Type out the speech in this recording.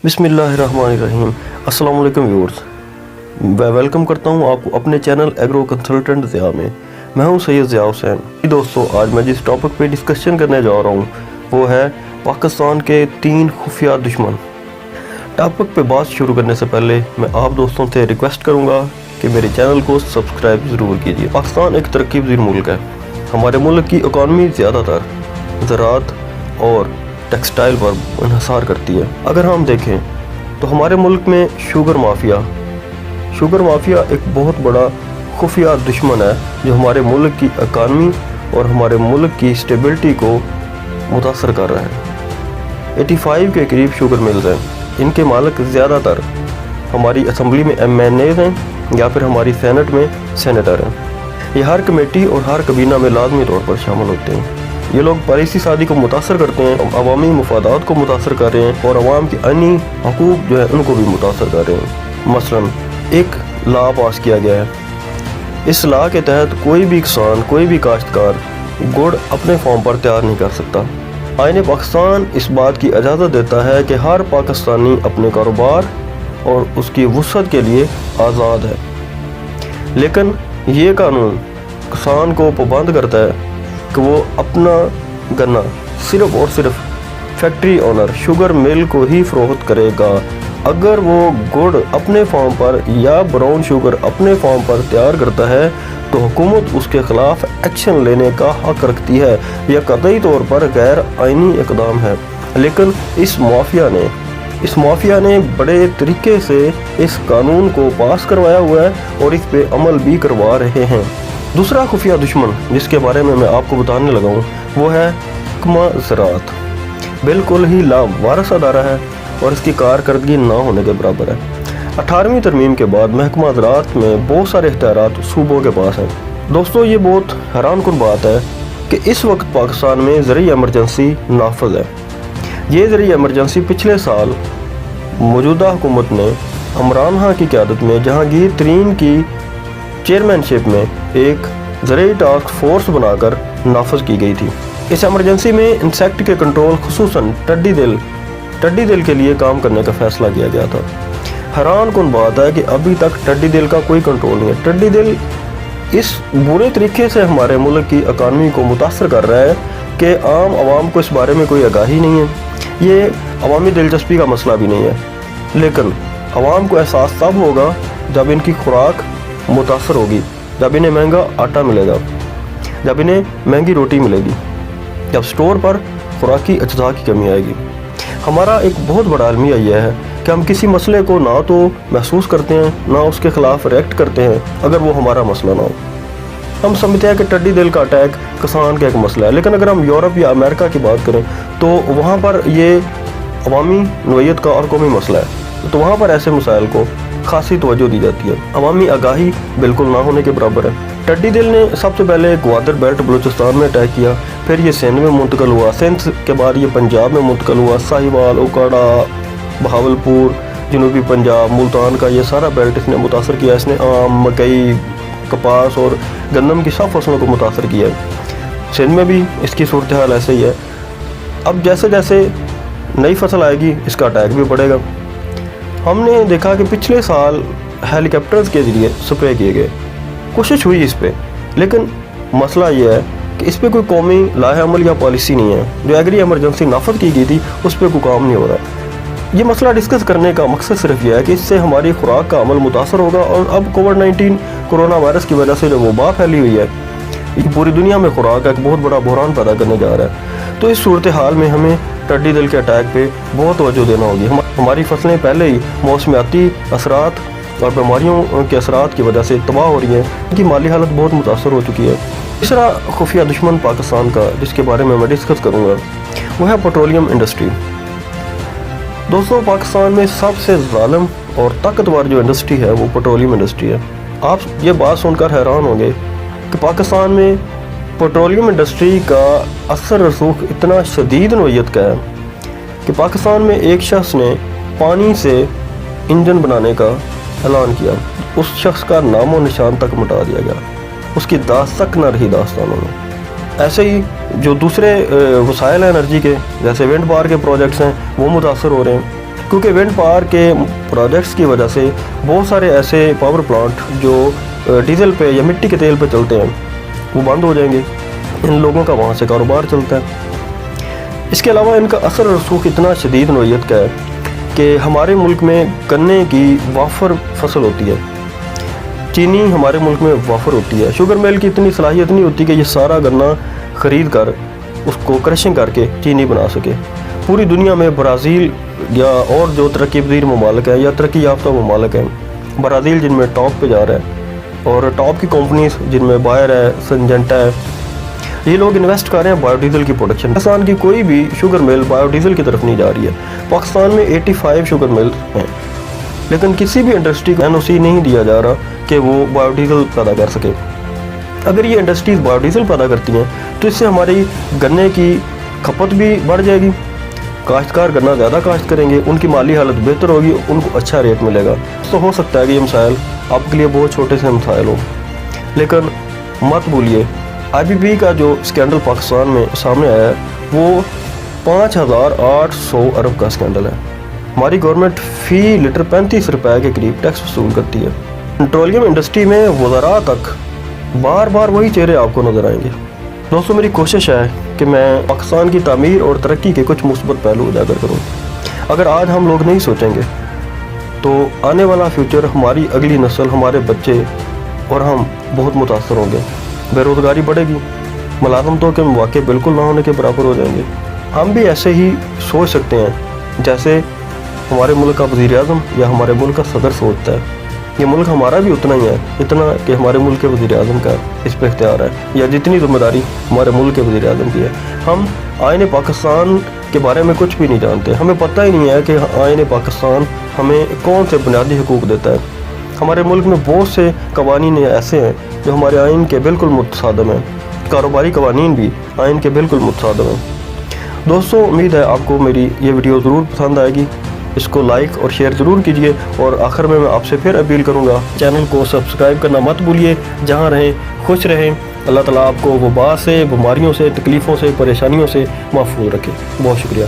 बिस्मिल्लाहिर्रहमानिर्रहीम। अस्सलाम वालेकुम व्यूअर्स, मैं वेलकम करता हूं आपको अपने चैनल एग्रो कंसल्टेंट ज़िया में। मैं हूं सैयद ज़िया हुसैन। दोस्तों, आज मैं जिस टॉपिक पे डिस्कशन करने जा रहा हूं वो है पाकिस्तान के 3 खुफिया दुश्मन। टॉपिक पे बात शुरू करने से पहले मैं आप दोस्तों से रिक्वेस्ट करूँगा कि मेरे चैनल को सब्सक्राइब ज़रूर कीजिए। पाकिस्तान एक तरक्की पज़ीर मुल्क है। हमारे मुल्क की इकॉनमी ज़्यादातर ज़राअत और टेक्सटाइल पर इन्हिसार करती है। अगर हम देखें तो हमारे मुल्क में शुगर माफिया एक बहुत बड़ा खुफिया दुश्मन है जो हमारे मुल्क की इकॉनमी और हमारे मुल्क की स्टेबिलिटी को मुतासर कर रहा है। 85 के करीब शुगर मिल्स हैं। इनके मालिक ज़्यादातर हमारी असम्बली में MNAs हैं या फिर हमारी सेनेट में सेनेटर हैं। ये हर कमेटी और हर कबीना में लाजमी तौर पर शामिल होते हैं। ये लोग पॉलिसी सादी को मुतासर करते हैं, अवामी मफादात को मुतासर कर रहे हैं और अवाम के आईनी हकूक़ जो है उनको भी मुतासर कर रहे हैं। मसलन एक लॉ पास किया गया है। इस लॉ के तहत कोई भी किसान, कोई भी काश्तकार गुड़ अपने फार्म पर तैयार नहीं कर सकता। आईन पाकिस्तान इस बात की इजाज़त देता है कि हर पाकिस्तानी अपने कारोबार और उसकी वुसअत के लिए आज़ाद है, लेकिन ये कानून किसान को पाबंद करता है कि वो अपना गन्ना सिर्फ़ और सिर्फ फैक्ट्री ओनर शुगर मिल को ही फ़रोख्त करेगा। अगर वो गुड़ अपने फार्म पर या ब्राउन शुगर अपने फार्म पर तैयार करता है तो हुकूमत उसके ख़िलाफ़ एक्शन लेने का हक़ रखती है। यह कतई तौर पर गैर आइनी इक़दाम है, लेकिन इस माफिया ने बड़े तरीके से इस कानून को पास करवाया हुआ है और इस पे अमल भी करवा रहे हैं। दूसरा खुफिया दुश्मन जिसके बारे में मैं आपको बताने लगा हूँ वो है महकमा ज़राअत। बिल्कुल ही लावारिस अदारा है और इसकी कारकर्दगी ना होने के बराबर है। 18वीं तरमीम के बाद महकमा ज़राअत में बहुत सारे इख्तियारात सूबों के पास हैं। दोस्तों, ये बहुत हैरानकुन बात है कि इस वक्त पाकिस्तान में ज़रूरी एमरजेंसी नाफज है। ये ज़रूरी एमरजेंसी पिछले साल मौजूदा हुकूमत ने इमरान खान की क़यादत में जहांगीर तरीन की चेयरमैनशिप में एक ज़रूरी टास्क फोर्स बनाकर नाफज की गई थी। इस एमरजेंसी में इंसेक्ट के कंट्रोल खुसूसन टड्डी दिल के लिए काम करने का फैसला किया गया था। हैरानकुन बात है कि अभी तक टड्डी दिल का कोई कंट्रोल नहीं है। टड्डी दिल इस बुरे तरीके से हमारे मुल्क की इकॉनमी को मुतासर कर रहा है कि आम आवाम को इस बारे में कोई आगाही नहीं है। ये अवामी दिलचस्पी का मसला भी नहीं है, लेकिन आवाम को एहसास तब होगा जब इनकी खुराक मुतासर होगी, जब इन्हें महंगा आटा मिलेगा, जब इन्हें महंगी रोटी मिलेगी, जब स्टोर पर खुराकी अज्जा की कमी आएगी। हमारा एक बहुत बड़ा अलमिया यह है कि हम किसी मसले को ना तो महसूस करते हैं ना उसके ख़िलाफ़ रिएक्ट करते हैं अगर वो हमारा मसला ना हो। हम समझते हैं कि टड्डी दिल का अटैक किसान का एक मसला है, लेकिन अगर हम यूरोप या अमेरिका की बात करें तो वहाँ पर ये अवामी नोयत का और कौमी मसला है, तो वहाँ पर ऐसे मसाइल को खासी तवज्जो दी जाती है। अवामी आगाही बिल्कुल ना होने के बराबर है। टड्डी दिल ने सबसे पहले ग्वादर बेल्ट बलूचिस्तान में अटैक किया, फिर ये सिंध में मुंतकिल हुआ, सिंध के बाद ये पंजाब में मुंतकिल हुआ, साहिवाल, उकाड़ा, बहावलपुर, जनूबी पंजाब, मुल्तान का ये सारा बेल्ट इसने मुतासर किया। इसने आम, मकई, कपास और गंदम की सब फसलों को मुतासर किया है। सिंध में भी इसकी सूरत हाल ऐसे ही है। अब जैसे जैसे नई फसल आएगी इसका अटैक भी बढ़ेगा। हमने देखा कि पिछले साल हेलीकॉप्टर्स के ज़रिए स्प्रे किए गए, कोशिश हुई इस पे, लेकिन मसला ये है कि इस पे कोई कौमी लाहे-अमल या पॉलिसी नहीं है। जो एग्री एमरजेंसी नाफज की गई थी उस पर कोई काम नहीं हो रहा। ये मसला डिस्कस करने का मकसद सिर्फ यह है कि इससे हमारी खुराक का अमल मुतासर होगा और अब कोविड-19 कोरोना वायरस की वजह से जो वबा फैली हुई है ये पूरी दुनिया में खुराक का एक बहुत बड़ा बहरान पैदा करने जा रहा है। तो इस सूरत हाल में हमें टड्डी दिल के अटैक पे बहुत तवज्जो देना होगी। हमारी फसलें पहले ही मौसमियाती असरात और बीमारियों के असरात की वजह से तबाह हो रही हैं, इनकी माली हालत बहुत मुतासर हो चुकी है। तीसरा खुफिया दुश्मन पाकिस्तान का जिसके बारे में मैं डिस्कस करूँगा वो है पेट्रोलियम इंडस्ट्री। दोस्तों, पाकिस्तान में सबसे ज़ालिम और ताकतवर जो इंडस्ट्री है वो पेट्रोलियम इंडस्ट्री है। आप ये बात सुनकर हैरान होंगे कि पाकिस्तान में पेट्रोलियम इंडस्ट्री का असर रसूख इतना शदीद नोयत का है कि पाकिस्तान में एक शख्स ने पानी से इंजन बनाने का ऐलान किया, उस शख्स का नामो निशान तक मिटा दिया गया, उसकी दास्त तक न रही दास्तानों में। ऐसे ही जो दूसरे वसाइल एनर्जी के जैसे विंड पावर के प्रोजेक्ट्स हैं वो मुतासर हो रहे हैं। क्योंकि विंड पावर के प्रोजेक्ट्स की वजह से बहुत सारे ऐसे पावर प्लांट जो डीजल पे या मिट्टी के तेल पे चलते हैं वो बंद हो जाएंगे। इन लोगों का वहाँ से कारोबार चलता है। इसके अलावा इनका असर और रसूख इतना शदीद नोयत का है कि हमारे मुल्क में गन्ने की वाफर फसल होती है, चीनी हमारे मुल्क में वाफर होती है। शुगर मिल की इतनी सलाहियत नहीं होती कि ये सारा गन्ना ख़रीद कर उसको क्रशिंग करके चीनी बना सके। पूरी दुनिया में ब्राज़ील या और जो तरक्की पजीर ममालिक हैं या तरक्की याफ्ता ममालिक हैं, ब्राज़ील जिनमें टॉप पे जा रहा है और टॉप की कंपनीज जिनमें बायर है, सिंजेंटा है, ये लोग इन्वेस्ट कर रहे हैं बायोडीज़ल की प्रोडक्शन। पाकिस्तान की कोई भी शुगर मिल बायोडीज़ल की तरफ नहीं जा रही है। पाकिस्तान में 85 शुगर मिल हैं, लेकिन किसी भी इंडस्ट्री को NOC नहीं दिया जा रहा कि वो बायोडीज़ल पैदा कर सके। अगर ये इंडस्ट्रीज़ बायोडीज़ल पैदा करती हैं तो इससे हमारी गन्ने की खपत भी बढ़ जाएगी, काश्तकार गन्ना ज़्यादा काश्त करेंगे, उनकी माली हालत बेहतर होगी, उनको अच्छा रेट मिलेगा। तो हो सकता है कि ये मसाइल आपके लिए बहुत छोटे से मसाइल हो, लेकिन मत भूलिए IBP का जो स्कैंडल पाकिस्तान में सामने आया है वो 5,800 अरब का स्कैंडल है। हमारी गवर्नमेंट फ़ी लीटर 35 रुपए के करीब टैक्स वसूल करती है। पेट्रोलियम इंडस्ट्री में वज़रा तक बार बार वही चेहरे आपको नज़र आएंगे। दोस्तों, मेरी कोशिश है कि मैं पाकिस्तान की तामीर और तरक्की के कुछ मुस्बत पहलू उजागर करूँ। अगर आज हम लोग नहीं सोचेंगे तो आने वाला फ्यूचर, हमारी अगली नस्ल, हमारे बच्चे और हम बहुत मुतासर होंगे। बेरोज़गारी बढ़ेगी, मुलाज़मतों के मौके बिल्कुल ना होने के बराबर हो जाएंगे। हम भी ऐसे ही सोच सकते हैं जैसे हमारे मुल्क का वज़ीर-ए-आज़म या हमारे मुल्क का सदर सोचता है। ये मुल्क हमारा भी उतना ही है, इतना कि हमारे मुल्क के वज़ीर-ए-आज़म का इस पर इख्तियार है, या जितनी ज़िम्मेदारी हमारे मुल्क के वज़ीर-ए-आज़म की है। हम आईन पाकिस्तान के बारे में कुछ भी नहीं जानते। हमें पता ही नहीं है कि आईन पाकिस्तान हमें कौन से बुनियादी हुकूक देता है। हमारे मुल्क में बहुत से कवानीन ऐसे हैं जो हमारे आइन के बिल्कुल मुतसादिम हैं। कारोबारी कवानीन भी आइन के बिल्कुल मुतसादिम हैं। दोस्तों, उम्मीद है आपको मेरी ये वीडियो ज़रूर पसंद आएगी। इसको लाइक और शेयर ज़रूर कीजिए, और आखिर में मैं आपसे फिर अपील करूँगा, चैनल को सब्सक्राइब करना मत भूलिए। जहाँ रहें खुश रहें। अल्लाह ताला आपको वबा से, बीमारियों से, तकलीफ़ों से, परेशानियों से महफूज रखे। बहुत शुक्रिया।